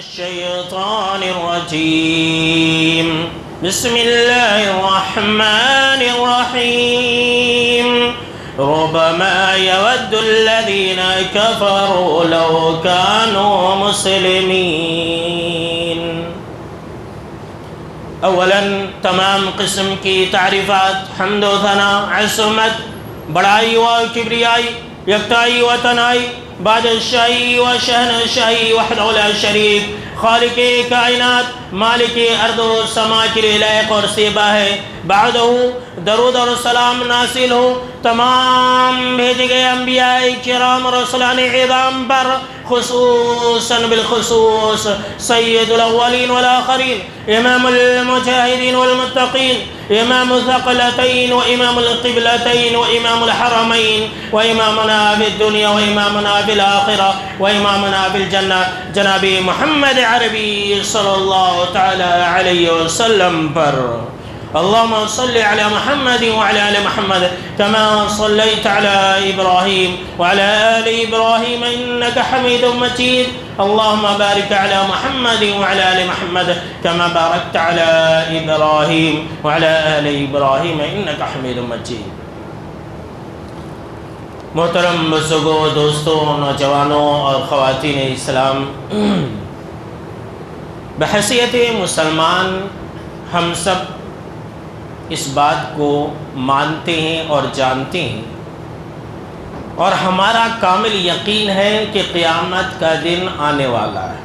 الشيطان الرجيم بسم الله الرحمن الرحيم ربما يود الذين كفروا لو كانوا مسلمين. اولاً تمام قسم کی تعریفات، حمد و ثنا، عظمت، بڑائی و کبریائی، یکتائی و تنائی، بادشاہی و شہنشاہی وحدہ لا شریک، خالق کائنات، مالک ارض و سما کے لیے لائق اور سیبا ہے. بعدہ درود اور سلام نازل ہو تمام بھیجے گئے انبیاء کرام رسولان اعظام پر، خصوصاً بالخصوص سید الاولین والآخرین، امام المجاہدین والمتقین، امام الثقلتین و امام القبلتین و امام الحرمین و امامنا فی الدنیا و امامنا فی الآخرہ و امامنا فی الجنہ جناب محمد عربی صلی اللہ تعالی علیہ وسلم پر. اللهم صل على محمد وعلى آل محمد كما صليت على إبراهيم وعلى آل إبراهيم إنك حميد مجيد. اللهم بارك على محمد وعلى آل محمد كما باركت على إبراهيم وعلى آل إبراهيم إنك حميد مجيد. محترم بزرگوں، دوستوں، نوجوانوں اور خواتین اسلام، بحیثیت مسلمان ہم سب اس بات کو مانتے ہیں اور جانتے ہیں، اور ہمارا کامل یقین ہے کہ قیامت کا دن آنے والا ہے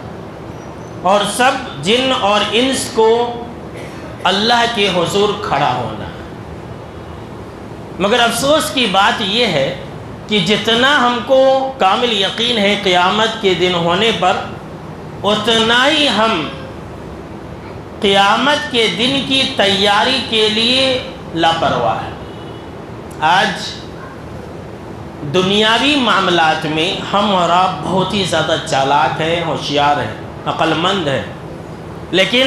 اور سب جن اور انس کو اللہ کے حضور کھڑا ہونا ہے. مگر افسوس کی بات یہ ہے کہ جتنا ہم کو کامل یقین ہے قیامت کے دن ہونے پر، اتنا ہی ہم قیامت کے دن کی تیاری کے لیے لاپرواہ ہے. آج دنیاوی معاملات میں ہم اور آپ بہت ہی زیادہ چالاک ہیں، ہوشیار ہیں، عقل مند ہیں، لیکن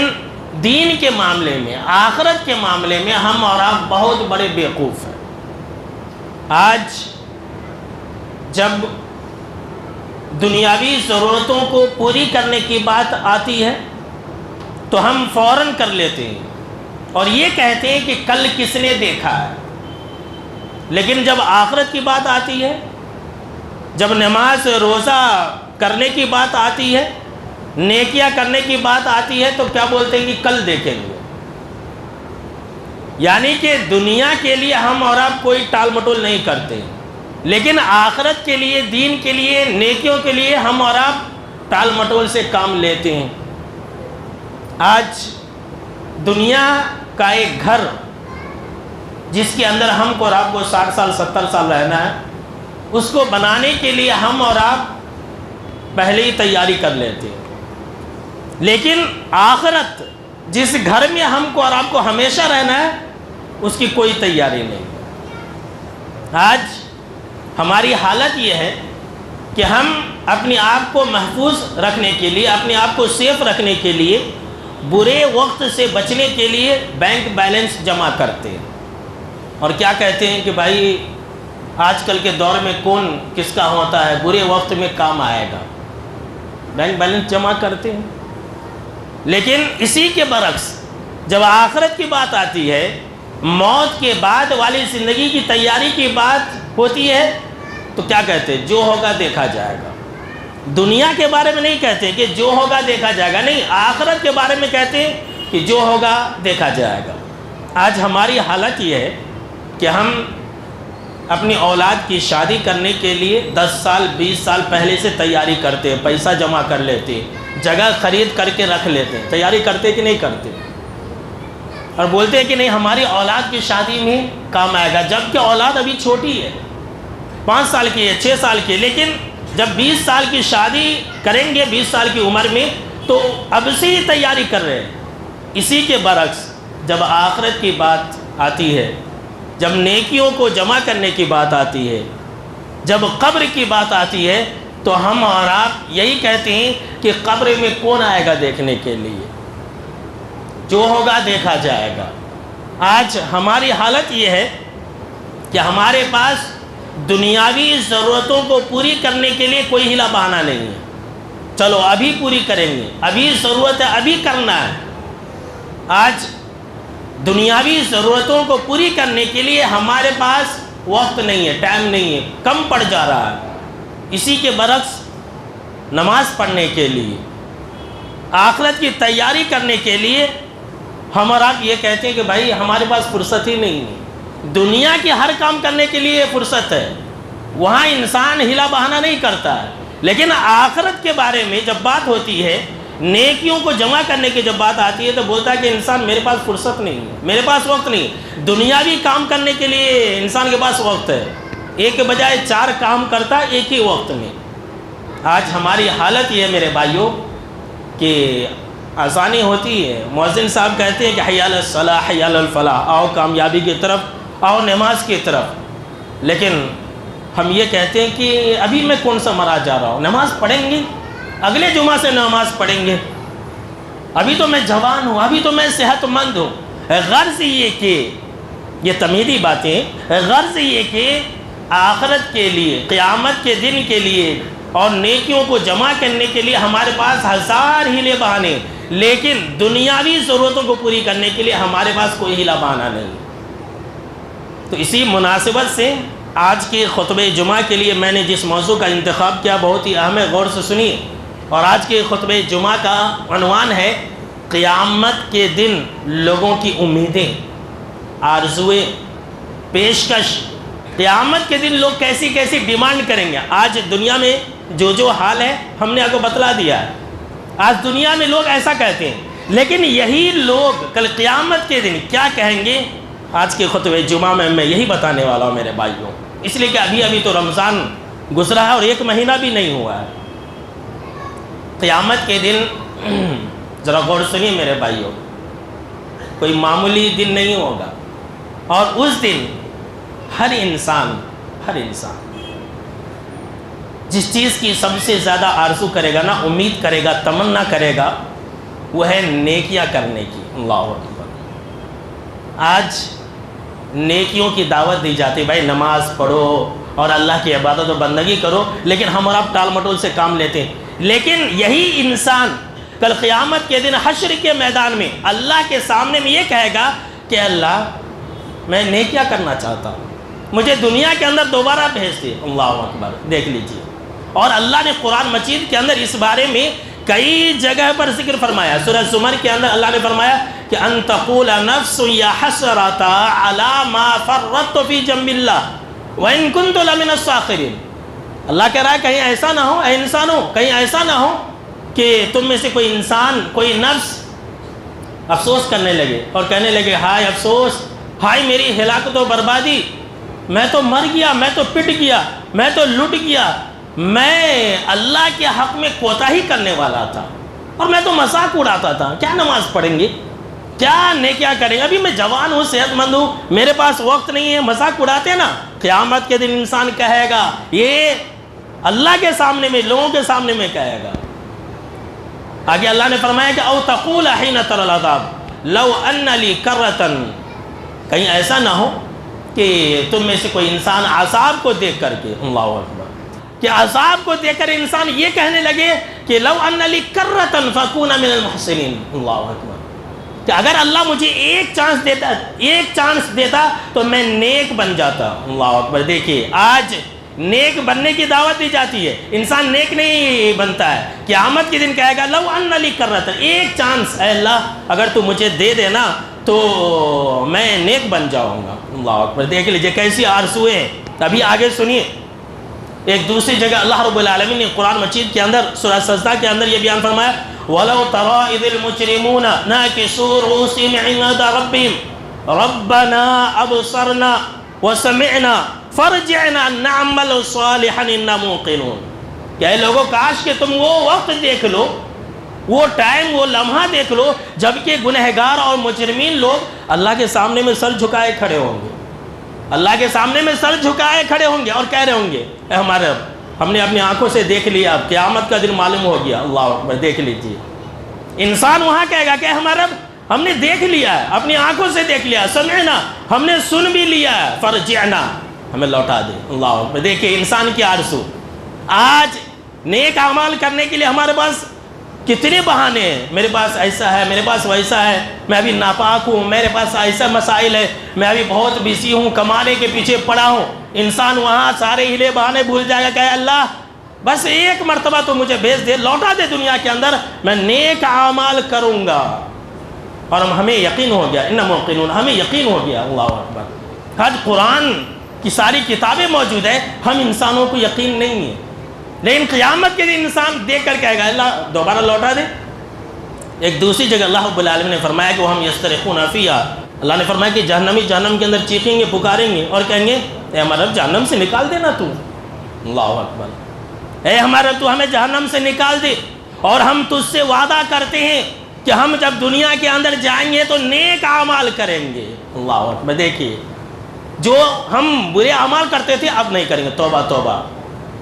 دین کے معاملے میں، آخرت کے معاملے میں ہم اور آپ بہت بڑے بیوقوف ہیں. آج جب دنیاوی ضرورتوں کو پوری کرنے کی بات آتی ہے تو ہم فوراً کر لیتے ہیں اور یہ کہتے ہیں کہ کل کس نے دیکھا ہے. لیکن جب آخرت کی بات آتی ہے، جب نماز روزہ کرنے کی بات آتی ہے، نیکیاں کرنے کی بات آتی ہے، تو کیا بولتے ہیں کہ کل دیکھیں گے. یعنی کہ دنیا کے لیے ہم اور آپ کوئی ٹال مٹول نہیں کرتے، لیکن آخرت کے لیے، دین کے لیے، نیکیوں کے لیے ہم اور آپ ٹال مٹول سے کام لیتے ہیں. آج دنیا کا ایک گھر جس کے اندر ہم کو اور آپ کو 60 سال 70 سال رہنا ہے، اس کو بنانے کے لیے ہم اور آپ پہلے ہی تیاری کر لیتے ہیں. لیکن آخرت جس گھر میں ہم کو اور آپ کو ہمیشہ رہنا ہے، اس کی کوئی تیاری نہیں. آج ہماری حالت یہ ہے کہ ہم اپنے آپ کو محفوظ رکھنے کے لیے، اپنے آپ کو سیف رکھنے کے لیے، برے وقت سے بچنے کے لیے بینک بیلنس جمع کرتے ہیں. اور کیا کہتے ہیں کہ بھائی آج کل کے دور میں کون کس کا ہوتا ہے، برے وقت میں کام آئے گا، بینک بیلنس جمع کرتے ہیں. لیکن اسی کے برعکس جب آخرت کی بات آتی ہے، موت کے بعد والی زندگی کی تیاری کی بات ہوتی ہے، تو کیا کہتے ہیں؟ جو ہوگا دیکھا جائے گا. دنیا کے بارے میں نہیں کہتے کہ جو ہوگا دیکھا جائے گا، نہیں، آخرت کے بارے میں کہتے ہیں کہ جو ہوگا دیکھا جائے گا. آج ہماری حالت یہ ہے کہ ہم اپنی اولاد کی شادی کرنے کے لیے 10 سال 20 سال پہلے سے تیاری کرتے ہیں، پیسہ جمع کر لیتے ہیں، جگہ خرید کر کے رکھ لیتے ہیں. تیاری کرتے کہ نہیں کرتے؟ اور بولتے ہیں کہ نہیں، ہماری اولاد کی شادی میں کام آئے گا، جبکہ اولاد ابھی چھوٹی ہے، 5 سال کی ہے، 6 سال کی ہے. لیکن جب 20 سال کی شادی کریں گے 20 سال کی عمر میں، تو اب سے ہی تیاری کر رہے ہیں. اسی کے برعکس جب آخرت کی بات آتی ہے، جب نیکیوں کو جمع کرنے کی بات آتی ہے، جب قبر کی بات آتی ہے، تو ہم اور آپ یہی کہتے ہیں کہ قبر میں کون آئے گا دیکھنے کے لیے، جو ہوگا دیکھا جائے گا. آج ہماری حالت یہ ہے کہ ہمارے پاس دنیاوی ضرورتوں کو پوری کرنے کے لیے کوئی ہیلا بہانہ نہیں ہے. چلو ابھی پوری کریں گے، ابھی ضرورت ہے، ابھی کرنا ہے۔ آج دنیاوی ضرورتوں کو پوری کرنے کے لیے ہمارے پاس وقت نہیں ہے، ٹائم نہیں ہے، کم پڑ جا رہا ہے۔ اسی کے برعکس نماز پڑھنے کے لیے، آخرت کی تیاری کرنے کے لیے ہم اور آپ یہ کہتے ہیں کہ بھائی ہمارے پاس فرصت ہی نہیں ہے۔ دنیا کے ہر کام کرنے کے لیے فرصت ہے، وہاں انسان ہلا بہانا نہیں کرتا ہے، لیکن آخرت کے بارے میں جب بات ہوتی ہے، نیکیوں کو جمع کرنے کی جب بات آتی ہے تو بولتا ہے کہ انسان میرے پاس فرصت نہیں ہے، میرے پاس وقت نہیں ہے۔ دنیاوی کام کرنے کے لیے انسان کے پاس وقت ہے، ایک کے بجائے 4 کام کرتا ہے ایک ہی وقت میں۔ آج ہماری حالت یہ ہے میرے بھائیوں کہ آسانی ہوتی ہے، مؤذن صاحب کہتے ہیں کہ حی علی الصلاح حی علی الفلاح، آؤ کامیابی کی طرف، آؤ نماز کی طرف، لیکن ہم یہ کہتے ہیں کہ ابھی میں کون سا مرا جا رہا ہوں، نماز پڑھیں گے، اگلے جمعہ سے نماز پڑھیں گے، ابھی تو میں جوان ہوں، ابھی تو میں صحت مند ہوں۔ غرض یہ کہ یہ تمیدی باتیں، غرض یہ کہ آخرت کے لیے، قیامت کے دن کے لیے اور نیکیوں کو جمع کرنے کے لیے ہمارے پاس ہزار ہیلے بہانے، لیکن دنیاوی ضرورتوں کو پوری کرنے کے لیے ہمارے پاس کوئی ہیلا بہانہ نہیں۔ تو اسی مناسبت سے آج کے خطبہ جمعہ کے لیے میں نے جس موضوع کا انتخاب کیا بہت ہی اہم ہے، غور سے سنیے۔ اور آج کے خطبہ جمعہ کا عنوان ہے قیامت کے دن لوگوں کی امیدیں، آرزویں، پیشکش۔ قیامت کے دن لوگ کیسی کیسی ڈیمانڈ کریں گے۔ آج دنیا میں جو حال ہے ہم نے آپ کو بتلا دیا ہے، آج دنیا میں لوگ ایسا کہتے ہیں، لیکن یہی لوگ کل قیامت کے دن کیا کہیں گے، آج کے خطبہ جمعہ میں یہی بتانے والا ہوں میرے بھائیوں۔ اس لیے کہ ابھی تو رمضان گزرا ہے اور 1 مہینہ بھی نہیں ہوا ہے۔ قیامت کے دن ذرا غور سنیے میرے بھائیوں، کوئی معمولی دن نہیں ہوگا، اور اس دن ہر انسان جس چیز کی سب سے زیادہ آرزو کرے گا نا، امید کرے گا، تمنا کرے گا، وہ ہے نیکیاں کرنے کی۔ اللہ اکبر۔ آج نیکیوں کی دعوت دی جاتی ہے، بھائی نماز پڑھو اور اللہ کی عبادت و بندگی کرو، لیکن ہم اور آپ ٹال مٹول سے کام لیتے ہیں۔ لیکن یہی انسان کل قیامت کے دن حشر کے میدان میں اللہ کے سامنے میں یہ کہے گا کہ اللہ میں نیکیاں کرنا چاہتا ہوں، مجھے دنیا کے اندر دوبارہ بھیج دے۔ اللہ اکبر۔ دیکھ لیجئے، اور اللہ نے قرآن مجید کے اندر اس بارے میں کئی جگہ پر ذکر فرمایا۔ سورہ زمر کے اندر اللہ نے فرمایا کہ ان تقول نفس یا حسرۃ علی ما فرطت فی جنب اللہ وان کنت لمن الساخرین۔ اللہ کہہ رہا ہے کہیں ایسا نہ ہو، اے انسانوں، کہیں ایسا نہ ہو کہ تم میں سے کوئی انسان، کوئی نفس افسوس کرنے لگے اور کہنے لگے ہائے افسوس، ہائے میری ہلاکت و بربادی، میں تو مر گیا، میں تو پٹ گیا، میں تو لٹ گیا، میں اللہ کے حق میں کوتاہی کرنے والا تھا اور میں تو مذاق اڑاتا تھا۔ کیا نماز پڑھیں گے، کیا نیکیاں کریں گے، ابھی میں جوان ہوں، صحت مند ہوں، میرے پاس وقت نہیں ہے، مذاق اڑاتے ہیں نا۔ قیامت کے دن انسان کہے گا، یہ اللہ کے سامنے میں، لوگوں کے سامنے میں کہے گا۔ آگے اللہ نے فرمایا کہ او تقول حین تری العذاب لو ان لی کرۃ، کہیں ایسا نہ ہو کہ تم میں سے کوئی انسان عذاب کو دیکھ کر کے، اللہ اکبر، کہ عذاب کو دیکھ کر انسان یہ کہنے لگے کہ لو ان لی کرۃ فاکون من المحسنین۔ اللہ اکبر، کہ اگر اللہ مجھے ایک چانس دیتا تو میں نیک بن جاتا۔ اللہ اکبر۔ دیکھیے آج نیک بننے کی دعوت دی جاتی ہے، انسان نیک نہیں بنتا ہے۔ قیامت کے دن کہے گا لو ان لی کرۃ، ایک چانس اے اللہ اگر تو مجھے دے دینا تو میں نیک بن جاؤں گا۔ اللہ اکبر۔ دیکھ لیجئے کیسی آرزویں ہیں۔ ابھی آگے سنیے، ایک دوسری جگہ اللہ رب العالمین نے قرآن مجید کے اندر سورہ سجدہ کے اندر یہ بیان فرمایا وَلَوْ تَرَى إِذِ الْمُجْرِمُونَ نَاكِسُو رُءُوسِهِمْ عِندَ رَبِّهِمْ رَبَّنَا أَبْصَرْنَا وَسَمِعْنَا فَارْجِعْنَا نَعْمَلْ صَالِحًا إِنَّا مُوقِنُونَ۔ کہ اے لوگوں کاش کہ تم وہ وقت دیکھ لو، وہ ٹائم، وہ لمحہ دیکھ لو جبکہ گنہگار اور مجرمین لوگ اللہ کے سامنے میں سر جھکائے کھڑے ہوں گے، اللہ کے سامنے میں سر جھکائے کھڑے ہوں گے اور کہہ رہے ہوں گے اے ہمارے رب، ہم نے اپنی آنکھوں سے دیکھ لیا، اب قیامت کا دن معلوم ہو گیا۔ اللہ اکبر۔ دیکھ لیجیے، انسان وہاں کہے گا کہ ہمارا رب ہم نے دیکھ لیا ہے، اپنی آنکھوں سے دیکھ لیا، سمعنا، ہم نے سن بھی لیا ہے، فرجعنا، ہمیں لوٹا دے۔ اللہ اکبر۔ دیکھیں انسان کی آرزو۔ آج نیک اعمال کرنے کے لیے ہمارے پاس کتنے بہانے ہیں، میرے پاس ایسا ہے، میرے پاس ویسا ہے، میں ابھی ناپاک ہوں، میرے پاس ایسا مسائل ہے، میں ابھی بہت بزی ہوں، کمانے کے پیچھے پڑا ہوں۔ انسان وہاں سارے ہیلے بہانے بھول جائے گا کہ اے اللہ بس ایک مرتبہ تو مجھے بھیج دے، لوٹا دے دنیا کے اندر، میں نیک اعمال کروں گا۔ اور ہمیں یقین ہو گیا، ان موقنون، ہمیں یقین ہو گیا۔ اللہ اکبر۔ آج قرآن کی ساری کتابیں موجود ہیں، ہم انسانوں کو یقین نہیں ہے، لیکن قیامت کے دن انسان دیکھ کر کہے گا اللہ دوبارہ لوٹا دے۔ ایک دوسری جگہ اللہ رب العالمین نے فرمایا کہ وہ ہم یسترخون فیہا، اللہ نے فرمایا کہ جہنمی جہنم کے اندر چیخیں گے، پکاریں گے اور کہیں گے اے ہمارا رب جہنم سے نکال دینا تو۔ اللہ اکبر۔ اے ہمارا رب تو ہمیں جہنم سے نکال دے، اور ہم تجھ سے وعدہ کرتے ہیں کہ ہم جب دنیا کے اندر جائیں گے تو نیک اعمال کریں گے۔ اللہ اکبر۔ دیکھیے جو ہم برے اعمال کرتے تھے اب نہیں کریں گے، توبہ توبہ۔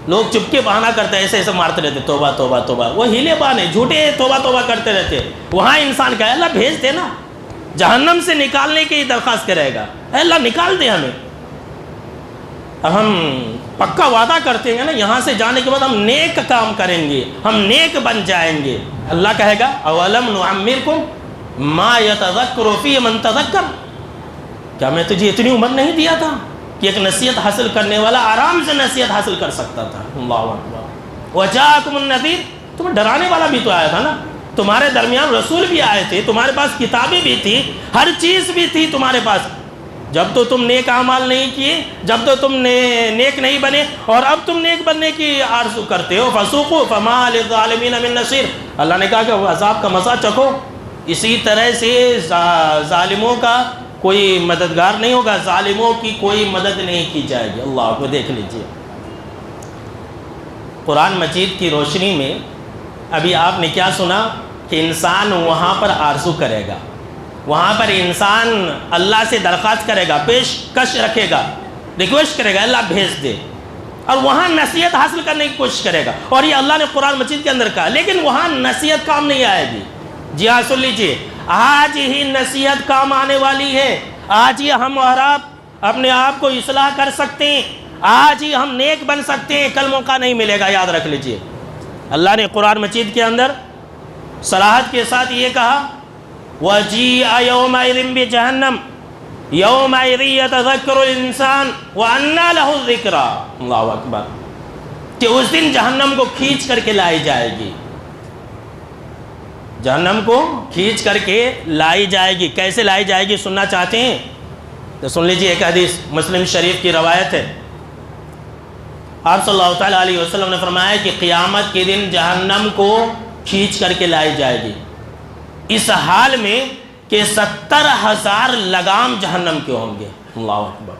لوگ چپکے بہانہ کرتے ایسے ایسے مارتے رہتے توبہ توبہ توبہ، وہ ہیلے بہانے جھوٹے توبہ توبہ کرتے رہتے۔ وہاں انسان کہے اللہ بھیج دے نا، جہنم سے نکالنے کی درخواست کرے گا، اے اللہ نکال دے ہمیں۔ اب ہم پکا وعدہ کرتے ہیں نا یہاں سے جانے کے بعد ہم نیک کام کریں گے، ہم نیک بن جائیں گے۔ اللہ کہے گا اولم نعمرکم ما یتذکر فیہ من تذکر، کیا میں تجھے اتنی عمر نہیں دیا تھا کہ ایک نصیحت حاصل کرنے والا آرام سے نصیحت حاصل کر سکتا تھا۔ اللہ اکبر۔ وجاءکم النذیر، تمہیں ڈرانے والا بھی تو آیا تھا نا، تمہارے درمیان رسول بھی آئے تھے، تمہارے پاس کتابیں بھی تھی، ہر چیز بھی تھی تمہارے پاس۔ جب تو تم نیک اعمال نہیں کیے، جب تو تم نیک نہیں بنے، اور اب تم نیک بننے کی آرزو کرتے ہو، فسوقوا فما للظالمین من نصیر، اللہ نے کہا کہ وہ عذاب کا مزہ چکھو۔ اسی طرح سے ظالموں کا کوئی مددگار نہیں ہوگا، ظالموں کی کوئی مدد نہیں کی جائے گی۔ اللہ کو دیکھ لیجئے قرآن مجید کی روشنی میں ابھی آپ نے کیا سنا کہ انسان وہاں پر آرزو کرے گا، وہاں پر انسان اللہ سے درخواست کرے گا، پیشکش رکھے گا، ریکویسٹ کرے گا اللہ بھیج دے، اور وہاں نصیحت حاصل کرنے کی کوشش کرے گا۔ اور یہ اللہ نے قرآن مجید کے اندر کہا، لیکن وہاں نصیحت کام نہیں آئے گی۔ جی ہاں سن لیجئے، آج ہی نصیحت کام آنے والی ہے، آج ہی ہم اور آپ اپنے آپ کو اصلاح کر سکتے ہیں، آج ہی ہم نیک بن سکتے ہیں، کل موقع نہیں ملے گا، یاد رکھ لیجئے۔ اللہ نے قرآن مجید کے اندر صراحت کے ساتھ یہ کہا وَجِيءَ يَوْمَئِذٍ بِجَهَنَّمَ يَوْمَئِذٍ يَتَذَكَّرُ الْإِنسَانُ وَأَنَّىٰ لَهُ الذِّكْرَىٰ۔ اللہ اکبر۔ کہ اس دن جہنم کو کھینچ کر کے لائی جائے گی، جہنم کو کھینچ کر کے لائی جائے گی۔ کیسے لائی جائے گی سننا چاہتے ہیں تو سن لیجیے، ایک حدیث مسلم شریف کی روایت ہے، آپ صلی اللہ تعالیٰ علیہ وسلم نے فرمایا کہ قیامت کے دن جہنم کو کھینچ کر کے لائی جائے گی، اس حال میں کہ 70,000 لگام جہنم کے ہوں گے۔ اللہ اکبر۔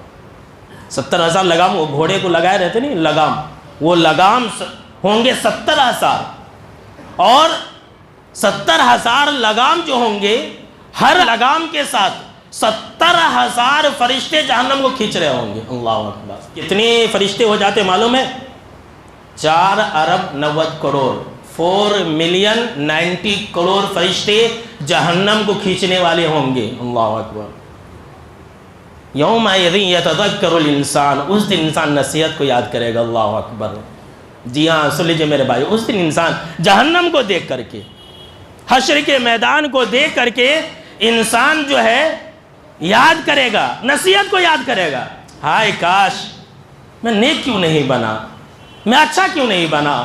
70,000 لگام، وہ گھوڑے کو لگائے رہتے نہیں لگام، وہ لگام ہوں گے 70,000، اور 70,000 لگام جو ہوں گے، ہر لگام کے ساتھ 70,000 فرشتے جہنم کو کھینچ رہے ہوں گے۔ اللہ اکبر۔ کتنے فرشتے ہو جاتے معلوم ہے؟ 4 ارب 90 کروڑ، 4 ملین 90 کروڑ فرشتے جہنم کو کھینچنے والے ہوں گے۔ اللہ اکبر۔ یومئذ یتذکر الانسان، اس دن انسان نصیحت کو یاد کرے گا۔ اللہ اکبر۔ جی ہاں سن لیجیے میرے بھائی، اس دن انسان جہنم کو دیکھ کر کے، حشر کے میدان کو دیکھ کر کے انسان جو ہے یاد کرے گا، نصیحت کو یاد کرے گا، ہائے کاش میں نیک کیوں نہیں بنا، میں اچھا کیوں نہیں بنا،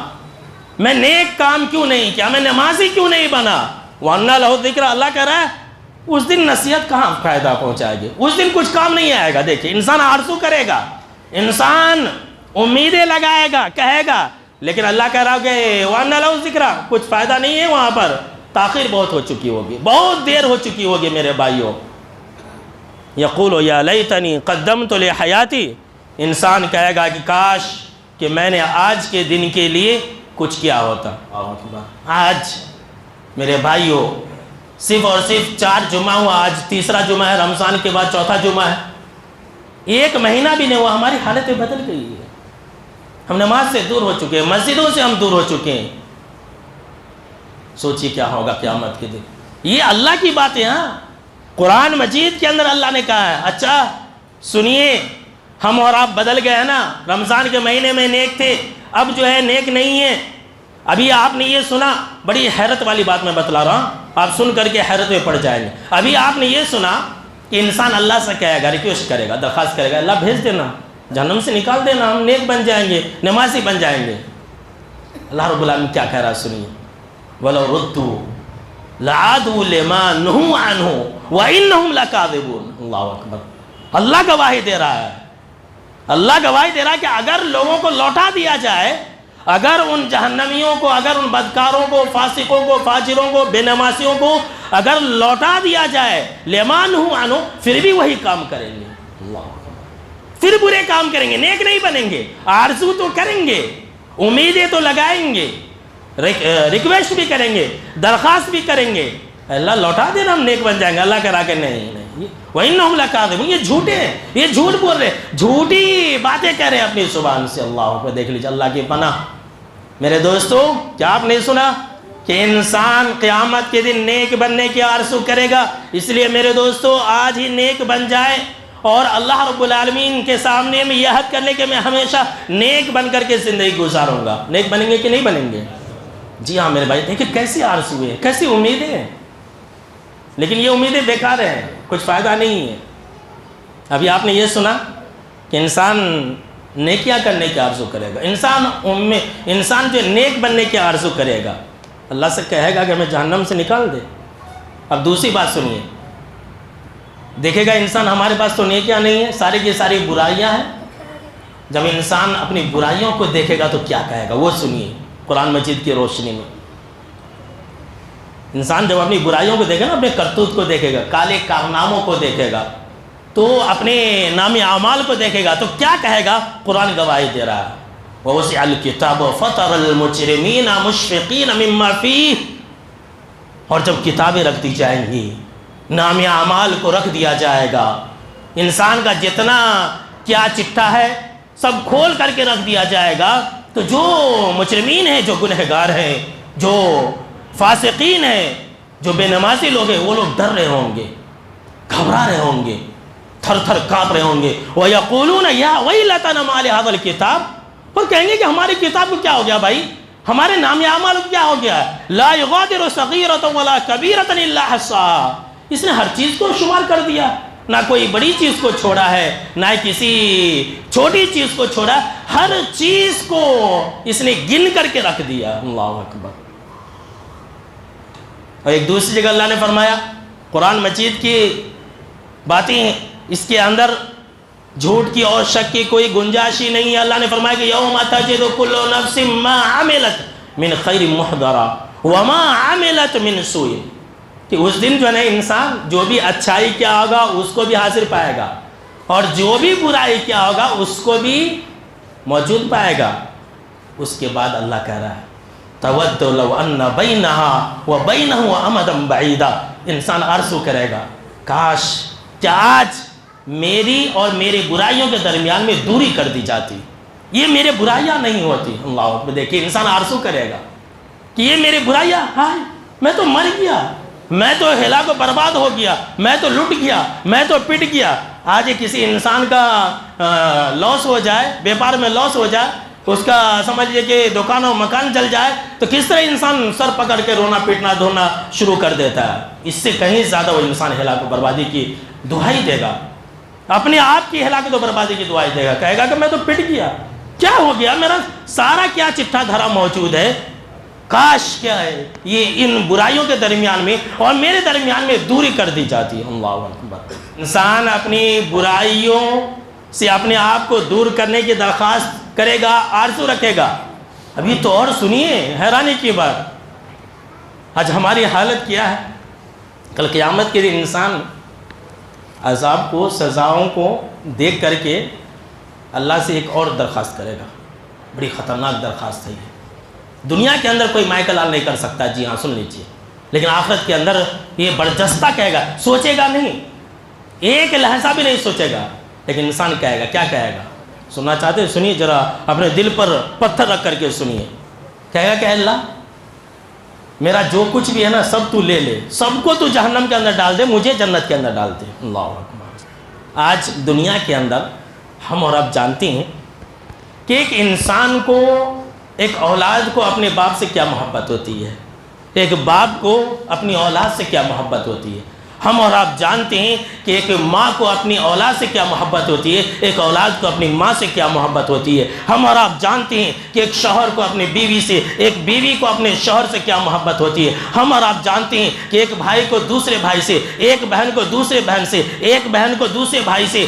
میں نیک کام کیوں نہیں کیا، میں نمازی کیوں نہیں بنا۔ وَأَنَّىٰ لَهُ الذِّكْرَىٰ، اللہ کہہ رہا ہے اس دن نصیحت کہاں فائدہ پہنچائے گی، اس دن کچھ کام نہیں آئے گا۔ دیکھیں انسان آرزو کرے گا، انسان امیدیں لگائے گا، کہے گا، لیکن اللہ کہہ رہا کہ وَأَنَّىٰ لَهُ الذِّكْرَىٰ، کچھ فائدہ نہیں ہے، وہاں پر تاخیر بہت ہو چکی ہوگی، بہت دیر ہو چکی ہوگی میرے بھائیوں۔ یقول یا لیتنی قدمت لحیاتی، انسان کہے گا کہ کاش کہ میں نے آج کے دن کے لیے کچھ کیا ہوتا۔ آج میرے بھائیوں صرف اور صرف 4 جمعہ ہوا، آج تیسرا جمعہ ہے، رمضان کے بعد چوتھا جمعہ ہے، 1 مہینہ بھی نہیں ہوا، ہماری حالتیں بدل گئی ہے، ہم نماز سے دور ہو چکے ہیں، مسجدوں سے ہم دور ہو چکے ہیں۔ سوچیے کیا ہوگا قیامت کے دن۔ یہ اللہ کی باتیں، ہاں قرآن مجید کے اندر اللہ نے کہا ہے۔ اچھا سنیے، ہم اور آپ بدل گئے ہیں نا، رمضان کے مہینے میں نیک تھے، اب جو ہے نیک نہیں ہیں، ابھی آپ نے یہ سنا، بڑی حیرت والی بات میں بتلا رہا ہوں، آپ سن کر کے حیرت میں پڑ جائیں گے۔ ابھی آپ نے یہ سنا کہ انسان اللہ سے کہے گا، ریکویسٹ کرے گا، درخواست کرے گا، اللہ بھیج دینا، جہنم سے نکال دینا، ہم نیک بن جائیں گے، نمازی بن جائیں گے۔ اللہ رب العالمین کیا کہہ رہا ہے سنیے، وَلَوْ رُدُّوا لَعَادُوا لِمَا نُهُوا عَنْهُ وَإِنَّهُمْ لَكَاذِبُونَ۔ اللہ اکبر، اللہ گواہی دے رہا ہے، اللہ گواہی دے رہا ہے کہ اگر لوگوں کو لوٹا دیا جائے، اگر ان جہنمیوں کو، اگر ان بدکاروں کو، فاسقوں کو، فاجروں کو، بے نمازیوں کو اگر لوٹا دیا جائے لِمَا نُهُوا عَنْهُ، پھر بھی وہی کام کریں گے، اللہ اکبر، پھر برے کام کریں گے، نیک نہیں بنیں گے، آرزو تو کریں گے، امیدیں تو لگائیں گے، ریکویسٹ بھی کریں گے، درخواست بھی کریں گے، اللہ لوٹا دینا ہم نیک بن جائیں گے۔ اللہ کہہ رہا کہ نہیں، وَإِنَّهُمْ لَكَاذِبُونَ، یہ جھوٹے ہیں، یہ جھوٹ بول رہے ہیں، جھوٹی باتیں کہہ رہے ہیں اپنی زبان سے۔ اللہ کو دیکھ لیجیے، اللہ کی پناہ۔ میرے دوستو، کیا آپ نے سنا کہ انسان قیامت کے دن نیک بننے کی آرزو کرے گا؟ اس لیے میرے دوستو، آج ہی نیک بن جائے اور اللہ رب العالمین کے سامنے میں یہ عہد کر لے کہ میں ہمیشہ نیک بن کر کے زندگی گزاروں گا۔ نیک بنیں گے کہ نہیں بنیں گے؟ جی ہاں میرے بھائی، دیکھیں کیسی آرزو ہے، کیسی امیدیں ہیں، لیکن یہ امیدیں بیکار ہیں، کچھ فائدہ نہیں ہے۔ ابھی آپ نے یہ سنا کہ انسان نیکیاں کرنے کی آرزو کرے گا، انسان جو نیک بننے کی آرزو کرے گا، اللہ سے کہے گا کہ ہمیں جہنم سے نکال دے۔ اب دوسری بات سنیے، دیکھے گا انسان ہمارے پاس تو نیکیاں نہیں ہیں، ساری کی ساری برائیاں ہیں۔ جب انسان اپنی برائیوں کو دیکھے گا تو کیا کہے گا، وہ سنیے قرآن مجید کی روشنی میں۔ انسان جب اپنی برائیوں کو دیکھے گا، اپنے کرتوت کو دیکھے گا، کالے کارناموں کو دیکھے گا، تو اپنے نام اعمال کو دیکھے گا تو کیا کہے گا؟ قرآن گواہی دے رہا ہے، وَوَسِعَ الْكِتَابُ فَتَرَى الْمُجْرِمِينَ مُشْفِقِينَ مِمَّا فِيهِ، اور جب کتابیں رکھ دی جائیں گی، نام اعمال کو رکھ دیا جائے گا، انسان کا جتنا کیا چٹھا ہے سب کھول کر کے رکھ دیا جائے گا، تو جو مجرمین ہیں، جو گنہگار ہیں، جو فاسقین ہیں، جو بے نمازی لوگ ہیں، وہ لوگ ڈر رہے ہوں گے، گھبرا رہے ہوں گے، تھر تھر کانپ رہے ہوں گے۔ وَيَقُولُونَ يَا وَيْلَتَنَا مَا لِهَذَا الْكِتَابِ، اور کہیں گے کہ ہماری کتاب کو کیا ہو گیا بھائی، ہمارے نام اعمال کو کیا ہو گیا ہے؟ لَا يُغَادِرُ صَغِيرَةً وَلَا كَبِيرَةً إِلَّا أَحْصَاهَا، اس نے ہر چیز کو شمار کر دیا، نہ کوئی بڑی چیز کو چھوڑا ہے، نہ کسی چھوٹی چیز کو چھوڑا، ہر چیز کو اس نے گن کر کے رکھ دیا۔ اللہ اکبر۔ اور ایک دوسری جگہ اللہ نے فرمایا، قرآن مجید کی باتیں، اس کے اندر جھوٹ کی اور شک کی کوئی گنجائش ہی نہیں ہے۔ اللہ نے فرمایا کہ یوم تجد کل نفس ما عملت من خیر محضرا وما عملت من سوء، کہ اس دن جو ہے نا انسان جو بھی اچھائی کیا ہوگا اس کو بھی حاضر پائے گا، اور جو بھی برائی کیا ہوگا اس کو بھی موجود پائے گا۔ اس کے بعد اللہ کہہ رہا ہے تود لو ان بینہا و بینہ امدا بعیدا، انسان آرزو کرے گا کاش کیا آج میری اور میرے برائیوں کے درمیان میں دوری کر دی جاتی، یہ میرے برائیاں نہیں ہوتی۔ اللہ اکبر۔ دیکھیے انسان آرزو کرے گا کہ یہ میرے برائیاں، ہائے میں تو مر گیا، میں تو ہلاک و برباد ہو گیا، میں تو لٹ گیا، میں تو پٹ گیا۔ آج کسی انسان کا لاس ہو جائے، بیپار میں لاس ہو جائے، اس کا سمجھ لیجیے کہ دکان و مکان جل جائے، تو کس طرح انسان سر پکڑ کے رونا پیٹنا دھونا شروع کر دیتا ہے۔ اس سے کہیں زیادہ وہ انسان ہلاک و بربادی کی دعائی دے گا، اپنے آپ کی ہلاکت و بربادی کی دعائی دے گا، کہے گا کہ میں تو پٹ گیا، کیا ہو گیا، میرا سارا کیا چٹھا دھرا موجود ہے، کاش کیا ہے یہ ان برائیوں کے درمیان میں اور میرے درمیان میں دوری کر دی جاتی ہے۔ اللہ اکبر۔ انسان اپنی برائیوں سے اپنے آپ کو دور کرنے کی درخواست کرے گا، آرزو رکھے گا۔ ابھی تو اور سنیے حیرانی کی بات، آج ہماری حالت کیا ہے؟ کل قیامت کے دن انسان عذاب کو، سزاؤں کو دیکھ کر کے اللہ سے ایک اور درخواست کرے گا، بڑی خطرناک درخواست ہے یہ۔ دنیا کے اندر کوئی مائکل آل نہیں کر سکتا، جی ہاں سن لیجیے، لیکن آخرت کے اندر یہ برجستہ کہے گا، سوچے گا نہیں، ایک لحظہ بھی نہیں سوچے گا، لیکن انسان کہے گا، کیا کہے گا؟ سننا چاہتے ہیں؟ سنیے ذرا، اپنے دل پر پتھر رکھ کر کے سنیے۔ کہے گا کہ اللہ میرا جو کچھ بھی ہے نا سب تو لے لے، سب کو تو جہنم کے اندر ڈال دے، مجھے جنت کے اندر ڈال دے۔ اللہ اکبر۔ آج دنیا کے اندر ہم اور آپ جانتے ہیں کہ ایک انسان کو ایک اولاد کو اپنے باپ سے کیا محبت ہوتی ہے، ایک باپ کو اپنی اولاد سے کیا محبت ہوتی ہے۔ ہم اور آپ جانتے ہیں کہ ایک ماں کو اپنی اولاد سے کیا محبت ہوتی ہے، ایک اولاد کو اپنی ماں سے کیا محبت ہوتی ہے۔ ہم اور آپ جانتے ہیں کہ ایک شوہر کو اپنی بیوی سے، ایک بیوی کو اپنے شوہر سے کیا محبت ہوتی ہے۔ ہم اور آپ جانتے ہیں کہ ایک بھائی کو دوسرے بھائی سے، ایک بہن کو دوسرے بہن سے، ایک بہن کو دوسرے بھائی سے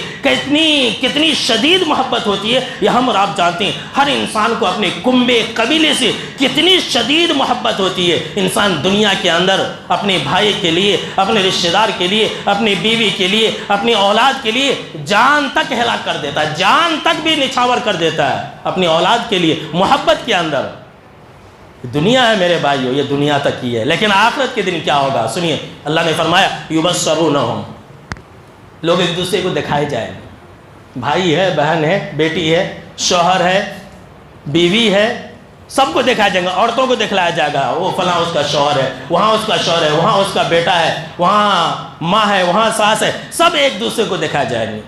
کتنی شدید محبت ہوتی ہے، یہ ہم اور آپ جانتے ہیں۔ ہر انسان کو اپنے کنبے قبیلے سے کتنی شدید محبت ہوتی ہے۔ انسان دنیا کے اندر اپنے بھائی کے لیے، اپنے رشتہ دار کے لیے، اپنی بیوی کے لیے، اپنی اولاد کے لیے جان تک ہلاک کر دیتا ہے، جان تک بھی نچھاور کر دیتا ہے اپنی اولاد کے لیے محبت کے اندر۔ دنیا ہے میرے بھائیو، یہ دنیا تک ہی ہے، لیکن آخرت کے دن کیا ہوگا سنیے۔ اللہ نے فرمایا یبصرونہم، لوگ ایک دوسرے کو دکھائے جائیں، بھائی ہے، بہن ہے، بیٹی ہے، شوہر ہے، بیوی ہے، سب کو دکھایا جائے گا۔ عورتوں کو دکھلایا جائے گا، وہ فلاں اس کا شوہر ہے، وہاں اس کا شوہر ہے، وہاں اس کا بیٹا ہے، وہاں ماں ہے، وہاں ساس ہے، سب ایک دوسرے کو دکھایا جائیں گے۔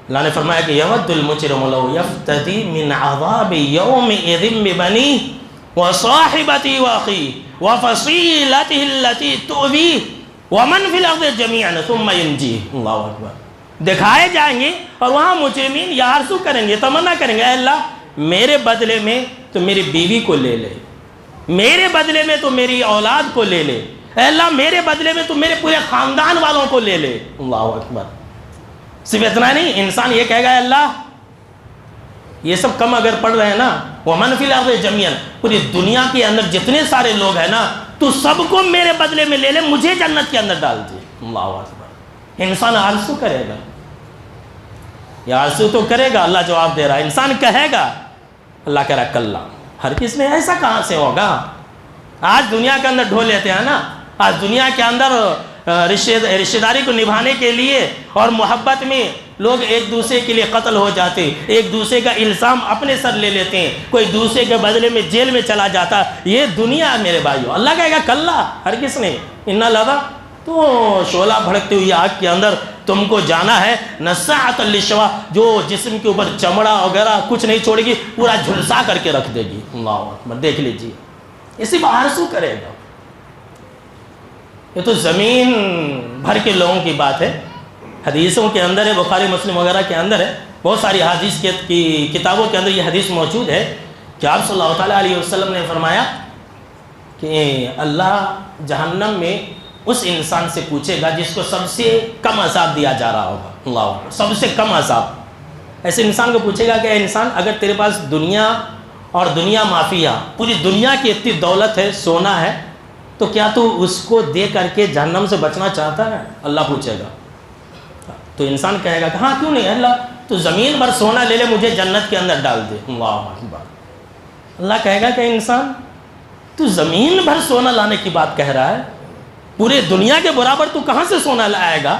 اللہ نے فرمایا کہ یود المجرم لو یفتدی من عذاب یومئذ ببنیہ وصاحبتہ واخیہ وفصیلتہ التی تؤویہ ومن فی الارض جمیعا ثم ینجیہ۔ اللہ اکبر، دکھائے جائیں گے اور وہاں مجرمین یہ آرزو کریں گے، تمنا کریں گے، اے اللہ میرے بدلے میں تو میری بیوی کو لے لے، میرے بدلے میں تو میری اولاد کو لے لے، اے اللہ میرے بدلے میں تو میرے پورے خاندان والوں کو لے لے۔ اللہ اکبر۔ صرف اتنا نہیں، انسان یہ کہے گا، اے اللہ یہ سب کم اگر پڑ رہے ہیں نا، وَمَنْ فِي الْأَرْضِ جَمِيعًا، پوری دنیا کے اندر جتنے سارے لوگ ہیں نا، تو سب کو میرے بدلے میں لے لے، مجھے جنت کے اندر ڈال دے۔ اللہ اکبر۔ انسان آرزو کرے گا، یہ آرزو تو کرے گا، اللہ جواب دے رہا ہے۔ انسان کہے گا، اللہ کہہ رہا ہے کلا، ہر کس میں ایسا کہاں سے ہوگا۔ آج دنیا کے اندر ڈھو لیتے ہیں نا، آج دنیا کے اندر رشتہ داری کو نبھانے کے لیے اور محبت میں لوگ ایک دوسرے کے لیے قتل ہو جاتے، ایک دوسرے کا الزام اپنے سر لے لیتے ہیں، کوئی دوسرے کے بدلے میں جیل میں چلا جاتا، یہ دنیا ہے میرے بھائیو۔ اللہ کہے گا کلا، ہر کس نے، اِنَّ لَذَا، تو شعلہ بھڑکتی ہوئی آگ کے اندر تم کو جانا ہے، نَزَّاعَةً لِلشَّوَىٰ، جو جسم کے اوپر چمڑا وغیرہ کچھ نہیں چھوڑے گی، پورا جھلسا کر کے رکھ دے گی۔ اللہ اکبر، دیکھ لیجیے، اسی پر آرزو کرے گا۔ یہ تو زمین بھر کے لوگوں کی بات ہے، حدیثوں کے اندر ہے، بخاری مسلم وغیرہ کے اندر ہے، بہت ساری حدیث کی کتابوں کے اندر یہ حدیث موجود ہے کہ آپ صلی اللہ تعالیٰ علیہ وسلم نے فرمایا کہ اللہ جہنم میں اس انسان سے پوچھے گا جس کو سب سے کم عذاب دیا جا رہا ہوگا۔ اللہ، سب سے کم عذاب، ایسے انسان کو پوچھے گا کہ اے انسان، اگر تیرے پاس دنیا اور دنیا مافیا، پوری دنیا کی اتنی دولت ہے، سونا ہے، تو کیا تو اس کو دے کر کے جہنم سے بچنا چاہتا ہے؟ اللہ پوچھے گا۔ تو انسان کہے گا کہ ہاں کیوں نہیں اللہ، تو زمین بھر سونا لے لے، مجھے جنت کے اندر ڈال دے۔ اللہ اکبر۔ اللہ کہے گا کہ انسان تو زمین بھر سونا لانے کی بات کہہ رہا ہے، پورے دنیا کے برابر تو کہاں سے سونا لائے گا؟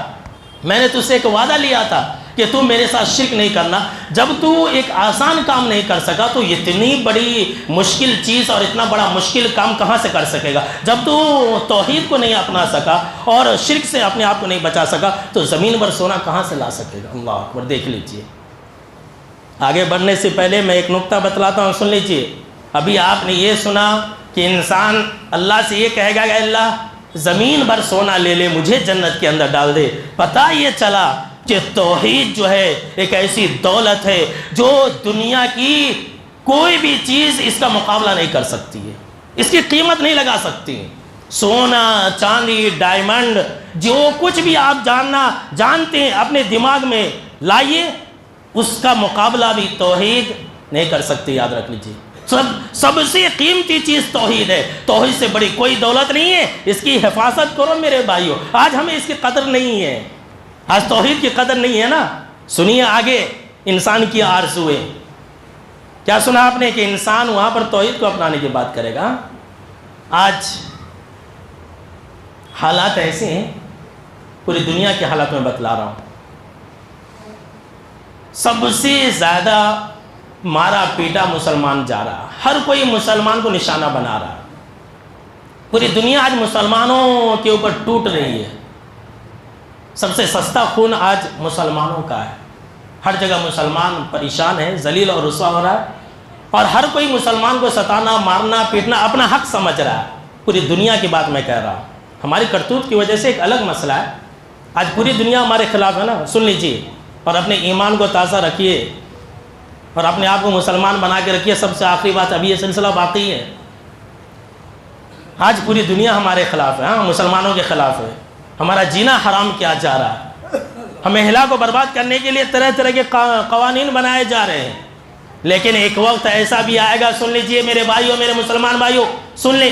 میں نے تجھ سے ایک وعدہ لیا تھا کہ تو میرے ساتھ شرک نہیں کرنا، جب تو ایک آسان کام نہیں کر سکا تو اتنی بڑی مشکل چیز اور اتنا بڑا مشکل کام کہاں سے کر سکے گا؟ جب تو توحید کو نہیں اپنا سکا اور شرک سے اپنے آپ کو نہیں بچا سکا تو زمین پر سونا کہاں سے لا سکے گا؟ اللہ اکبر۔ دیکھ لیجئے، آگے بڑھنے سے پہلے میں ایک نکتہ بتلاتا ہوں، سن لیجئے۔ ابھی آپ نے یہ سنا کہ انسان اللہ سے یہ کہے گا کہ اللہ زمین بھر سونا لے لے، مجھے جنت کے اندر ڈال دے۔ پتہ یہ چلا کہ توحید جو ہے ایک ایسی دولت ہے جو دنیا کی کوئی بھی چیز اس کا مقابلہ نہیں کر سکتی ہے، اس کی قیمت نہیں لگا سکتی۔ سونا، چاندی، ڈائمنڈ، جو کچھ بھی آپ جانتے ہیں اپنے دماغ میں لائیے، اس کا مقابلہ بھی توحید نہیں کر سکتی، یاد رکھ لیجیے۔ سب سے قیمتی چیز توحید ہے، توحید سے بڑی کوئی دولت نہیں ہے، اس کی حفاظت کرو میرے بھائیو۔ آج ہمیں اس کی قدر نہیں ہے، آج توحید کی قدر نہیں ہے نا۔ سنیے آگے انسان کی آرزویں، کیا سنا آپ نے کہ انسان وہاں پر توحید کو اپنانے کی بات کرے گا۔ آج حالات ایسے ہیں، پوری دنیا کے حالات میں بتلا رہا ہوں، سب سے زیادہ مارا پیٹا مسلمان جا رہا، ہر کوئی مسلمان کو نشانہ بنا رہا، پوری دنیا آج مسلمانوں کے اوپر ٹوٹ رہی ہے۔ سب سے سستا خون آج مسلمانوں کا ہے، ہر جگہ مسلمان پریشان ہے، ذلیل اور رسوا ہو رہا ہے۔ اور ہر کوئی مسلمان کو ستانا، مارنا، پیٹنا اپنا حق سمجھ رہا ہے. پوری دنیا کی بات میں کہہ رہا ہوں. ہماری کرتوت کی وجہ سے ایک الگ مسئلہ ہے. آج پوری دنیا ہمارے خلاف ہے نا. سن لیجیے اور اپنے ایمان کو تازہ رکھیے اور اپنے آپ کو مسلمان بنا کے رکھیے. سب سے آخری بات، ابھی یہ سلسلہ باقی ہے. آج پوری دنیا ہمارے خلاف ہے، مسلمانوں کے خلاف ہے. ہمارا جینا حرام کیا جا رہا ہے. ہمیں ہلاک و برباد کرنے کے لیے طرح طرح کے قوانین بنائے جا رہے ہیں. لیکن ایک وقت ایسا بھی آئے گا، سن لیجئے میرے بھائیوں، میرے مسلمان بھائیوں، سن لیں.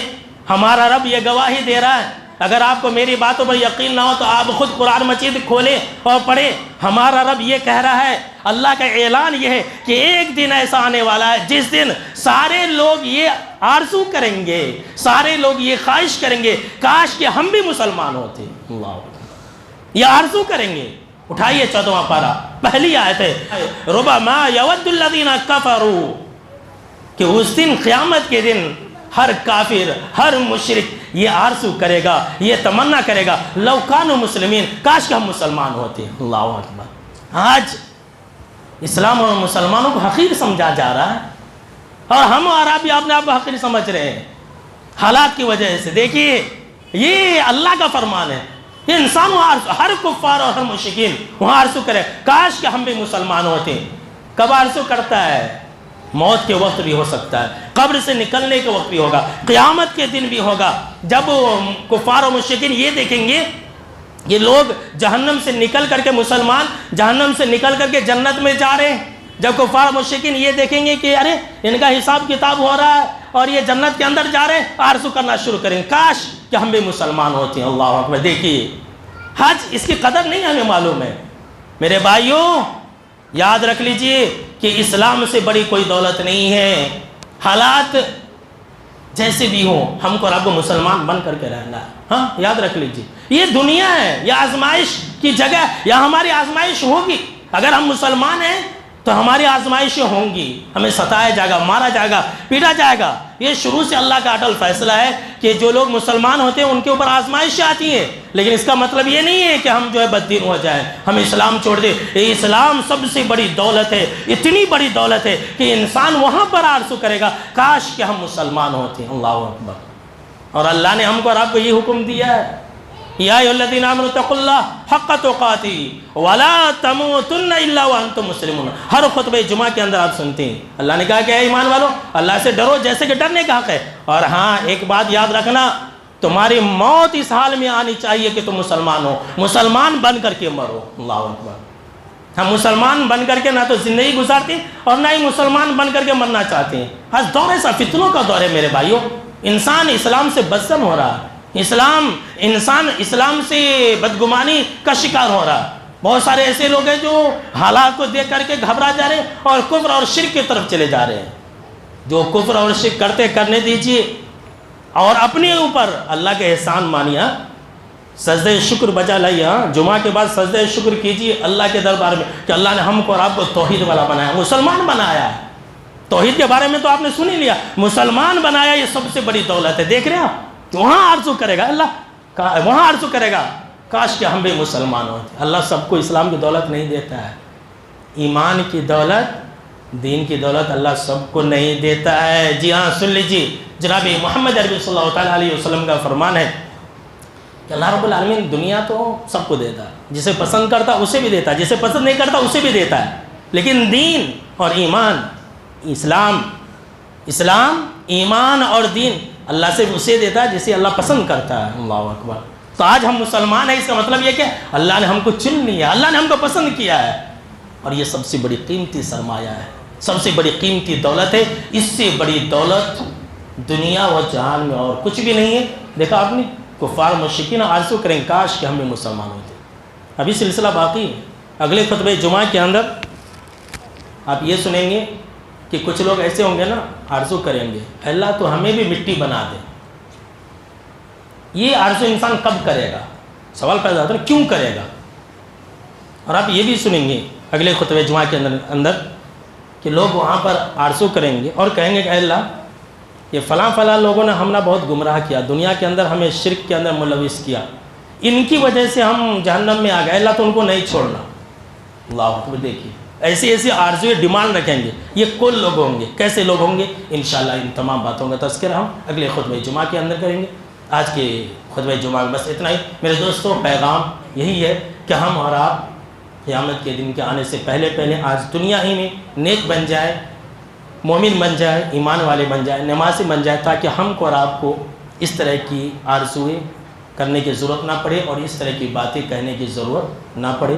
ہمارا رب یہ گواہی دے رہا ہے. اگر آپ کو میری باتوں پر یقین نہ ہو تو آپ خود قرآن مجید کھولیں اور پڑھیں. ہمارا رب یہ کہہ رہا ہے، اللہ کا اعلان یہ ہے کہ ایک دن ایسا آنے والا ہے جس دن سارے لوگ یہ آرزو کریں گے، سارے لوگ یہ خواہش کریں گے، کاش کہ ہم بھی مسلمان ہوتے. اللہ یہ آرزو کریں گے. اٹھائیے 14واں پارہ، پہلی آیت ہے، ربما یود الذین کفروا، کہ اس دن، قیامت کے دن، ہر کافر، ہر مشرک یہ آرزو کرے گا، یہ تمنا کرے گا، لو کانوا مسلمین، کاش کہ ہم مسلمان ہوتے. اللہ اکبر. آج اسلام اور مسلمانوں کو حقیر سمجھا جا رہا ہے اور ہم اور آپ بھی اپنے آپ کو حقیر سمجھ رہے ہیں حالات کی وجہ سے. دیکھیے یہ اللہ کا فرمان ہے. یہ انسان ہر کفار اور ہر مشرکین وہاں آرزو کرے، کاش کہ ہم بھی مسلمان ہوتے. کب آرزو کرتا ہے؟ موت کے وقت بھی ہو سکتا ہے، قبر سے نکلنے کے وقت بھی ہوگا، قیامت کے دن بھی ہوگا، جب کفار و مشرکین یہ دیکھیں گے یہ لوگ جہنم سے نکل کر کے، مسلمان جہنم سے نکل کر کے جنت میں جا رہے ہیں. جب کفار و مشرکین یہ دیکھیں گے کہ ارے ان کا حساب کتاب ہو رہا ہے اور یہ جنت کے اندر جا رہے ہیں، آرزو کرنا شروع کریں، کاش کہ ہم بھی مسلمان ہوتے ہیں. اللہ اکبر. دیکھیے حج، اس کی قدر نہیں ہمیں معلوم ہے. میرے بھائیوں یاد رکھ لیجئے کہ اسلام سے بڑی کوئی دولت نہیں ہے. حالات جیسے بھی ہوں ہم کو رب کو مسلمان بن کر کے رہنا ہے. ہاں یاد رکھ لیجئے یہ دنیا ہے، یہ آزمائش کی جگہ، یا ہماری آزمائش ہوگی. اگر ہم مسلمان ہیں تو ہماری آزمائشیں ہوں گی، ہمیں ستایا جائے گا، مارا جائے گا، پیٹا جائے گا. یہ شروع سے اللہ کا اٹل فیصلہ ہے کہ جو لوگ مسلمان ہوتے ہیں ان کے اوپر آزمائشیں آتی ہیں. لیکن اس کا مطلب یہ نہیں ہے کہ ہم جو ہے بددین ہو جائیں، ہم اسلام چھوڑ دیں. یہ اسلام سب سے بڑی دولت ہے، اتنی بڑی دولت ہے کہ انسان وہاں پر آرزو کرے گا، کاش کہ ہم مسلمان ہوتے. اللہ اکبر. اور اللہ نے ہم کو اور آپ کو یہ حکم دیا ہے، یا ایھا الذین آمنوا اتقوا اللہ حق تقاتہ ولا تموتن الا وانتم مسلمون. ہر خطبہ جمعہ کے اندر آپ سنتے ہیں اللہ نے کہا کہ اے ایمان والو، اللہ سے ڈرو جیسے کہ ڈرنے کا حق ہے. اور ہاں ایک بات یاد رکھنا، تمہاری موت اس حال میں آنی چاہیے کہ تم مسلمان ہو، مسلمان بن کر کے مرو. اللہ اکبر. ہم مسلمان بن کر کے نہ تو زندگی گزارتے ہیں اور نہ ہی مسلمان بن کر کے مرنا چاہتے ہیں. آج دور ایسا فتنوں کا دور ہے میرے بھائیوں. انسان اسلام سے بدظن ہو رہا ہے، اسلام سے بدگمانی کا شکار ہو رہا ہے. بہت سارے ایسے لوگ ہیں جو حالات کو دیکھ کر کے گھبرا جا رہے ہیں اور کفر اور شرک کی طرف چلے جا رہے ہیں. جو کفر اور شرک کرنے دیجئے اور اپنے اوپر اللہ کے احسان مانیے. سجدہ شکر بجا لائیے. جمعہ کے بعد سجدہ شکر کیجئے اللہ کے دربار میں کہ اللہ نے ہم کو اور آپ کو توحید والا بنایا، مسلمان بنایا ہے. توحید کے بارے میں تو آپ نے سن ہی لیا، مسلمان بنایا، یہ سب سے بڑی دولت ہے. دیکھ رہے ہیں آپ، وہاں آرزو کرے گا اللہ، وہاں آرزو کرے گا کاش کہ ہم بھی مسلمان ہوتے. اللہ سب کو اسلام کی دولت نہیں دیتا ہے، ایمان کی دولت، دین کی دولت اللہ سب کو نہیں دیتا ہے. جی ہاں سن لیجیے، جناب محمد عربی صلی اللہ تعالیٰ علیہ وسلم کا فرمان ہے کہ اللہ رب العالمین دنیا تو سب کو دیتا ہے، جسے پسند کرتا اسے بھی دیتا ہے، جسے پسند نہیں کرتا اسے بھی دیتا ہے. لیکن دین اور ایمان، اسلام ایمان اور دین اللہ سے اسے دیتا ہے جسے اللہ پسند کرتا ہے. اللہ اکبر. تو آج ہم مسلمان ہیں، اس کا مطلب یہ کہ اللہ نے ہم کو چن لیا، اللہ نے ہم کو پسند کیا ہے. اور یہ سب سے بڑی قیمتی سرمایہ ہے، سب سے بڑی قیمتی دولت ہے. اس سے بڑی دولت دنیا و جہان میں اور کچھ بھی نہیں ہے. دیکھا آپ نے، کفار مشرکین آرزو کریں کاش کہ ہم بھی مسلمان ہوتے. ابھی سلسلہ باقی ہے. اگلے خطبہ جمعہ کے اندر آپ یہ سنیں گے کہ کچھ لوگ ایسے ہوں گے نا، آرزو کریں گے اللہ تو ہمیں بھی مٹی بنا دے. یہ آرزو انسان کب کرے گا؟ سوال پیدا ہوتا ہے کیوں کرے گا. اور آپ یہ بھی سنیں گے اگلے خطبہ جمعہ کے اندر کہ لوگ وہاں پر آرزو کریں گے اور کہیں گے کہ اے اللہ یہ فلاں لوگوں نے ہم نے بہت گمراہ کیا، دنیا کے اندر ہمیں شرک کے اندر ملوث کیا، ان کی وجہ سے ہم جہنم میں آ گئے، اللہ تو ان کو نہیں چھوڑنا. اللہ اکبر. دیکھیے ایسی ایسی آرزویں ڈیمانڈ رکھیں گے، یہ کل لوگ ہوں گے۔ کیسے لوگ ہوں گے؟ انشاءاللہ ان تمام باتوں کا تذکرہ ہم اگلے خطبہ جمعہ کے اندر کریں گے۔ آج کے خطبہ جمعہ میں بس اتنا ہی۔ میرے دوستوں، پیغام یہی ہے کہ ہم اور آپ قیامت کے دن کے آنے سے پہلے آج دنیا ہی میں نیک بن جائے، مومن بن جائے، ایمان والے بن جائے، نمازی بن جائے، تاکہ ہم کو اور آپ کو اس طرح کی آرزویں کرنے کی ضرورت نہ پڑے اور اس طرح کی باتیں کہنے کی ضرورت نہ پڑے۔